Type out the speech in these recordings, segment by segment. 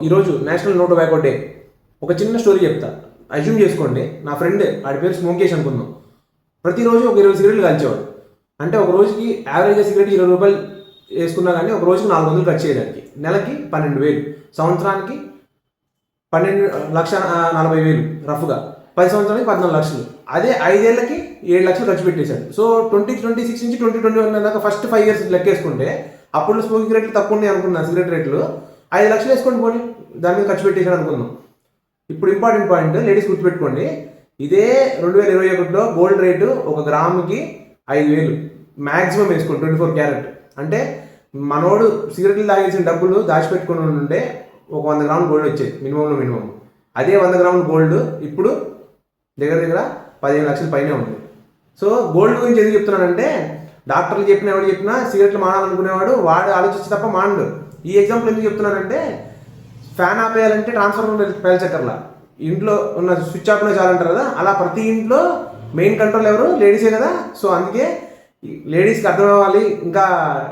ఈరోజు national no tobacco day. ఒక చిన్న స్టోరీ చెప్తా. అజ్యూమ్ చేసుకోండి, నా ఫ్రెండ్ వాడి పేరు స్మోకేష్ అనుకుందాం. ప్రతిరోజు ఒక 20 సిగరెట్లు కాల్చేవాడు. అంటే ఒక రోజుకి యావరేజ్గా సిగరెట్ 20 రూపాయలు వేసుకున్నా కానీ ఒక రోజుకి 400 ఖర్చు చేయడానికి, నెలకి 12,000, సంవత్సరానికి 12,40,000 రఫ్గా, 10 సంవత్సరాలకి 14 లక్షలు. అదే 5 ఏళ్ళకి 7 లక్షలు ఖర్చు పెట్టేశాడు. సో 2026 నుంచి 2021 దాకా ఫస్ట్ 5 ఇయర్స్ లెక్కేసుకుంటే అప్పుడు స్మోకింగ్ రేట్లు తక్కువ ఉన్నాయి అనుకున్నా, సిగరెట్ రేట్లు 5 లక్షలు వేసుకోండి పోనీ, దాని మీద ఖర్చు పెట్టేశాడు అనుకుందాం. ఇప్పుడు ఇంపార్టెంట్ పాయింట్, లేడీస్ గుర్తుపెట్టుకోండి, ఇదే 2021లో గోల్డ్ రేటు 1 గ్రాముకి 5,000 మ్యాక్సిమం వేసుకోండి, 24 క్యారెట్. అంటే మనోడు సిగరెట్లు తాగేసిన డబ్బులు దాచిపెట్టుకుని ఉంటే ఒక 100 గ్రాములు గోల్డ్ వచ్చేది మినిమం. అదే 100 గ్రాముల గోల్డ్ ఇప్పుడు దగ్గర 15 లక్షల పైనే ఉంది. సో గోల్డ్ గురించి ఎందుకు చెప్తున్నానంటే, డాక్టర్లు చెప్పిన ఎవరు చెప్పినా సిగరెట్లు మానాలనుకునేవాడు వాడు ఆలోచించి తప్ప మానడు. ఈ ఎగ్జాంపుల్ ఎందుకు చెప్తున్నానంటే, ఫ్యాన్ ఆపేయాలంటే ట్రాన్స్ఫార్మర్ పేల్చక్కర్లా, ఇంట్లో ఉన్న స్విచ్ ఆఫ్లో చాలంటారు కదా, అలా ప్రతి ఇంట్లో మెయిన్ కంట్రోల్ ఎవరు? లేడీసే కదా. సో అందుకే లేడీస్కి అర్థం అవ్వాలి, ఇంకా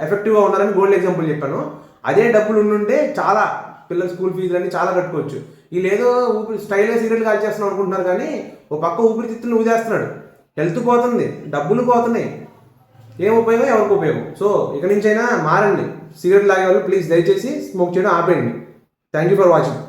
ఎఫెక్టివ్గా ఉండాలని గోల్డ్ ఎగ్జాంపుల్ చెప్పాను. అదే డబ్బులు ఉండుంటే చాలా పిల్లల స్కూల్ ఫీజులన్నీ చాలా కట్టుకోవచ్చు. వీళ్ళు ఏదో స్టైల్గా సిగరెట్లు కాల్చేస్తున్నాం అనుకుంటున్నారు, కానీ ఓ పక్క ఊపిరితిత్తులు ఊదేస్తున్నాడు, హెల్త్ పోతుంది, డబ్బులు పోతున్నాయి. ఏం ఉపయోగం? ఎవరికి ఉపయోగం? సో ఇక నుంచైనా మారండి. సిగరెట్ తాగే వాళ్ళు ప్లీజ్ దయచేసి స్మోక్ చేయడం ఆపేయండి. Thank you for watching.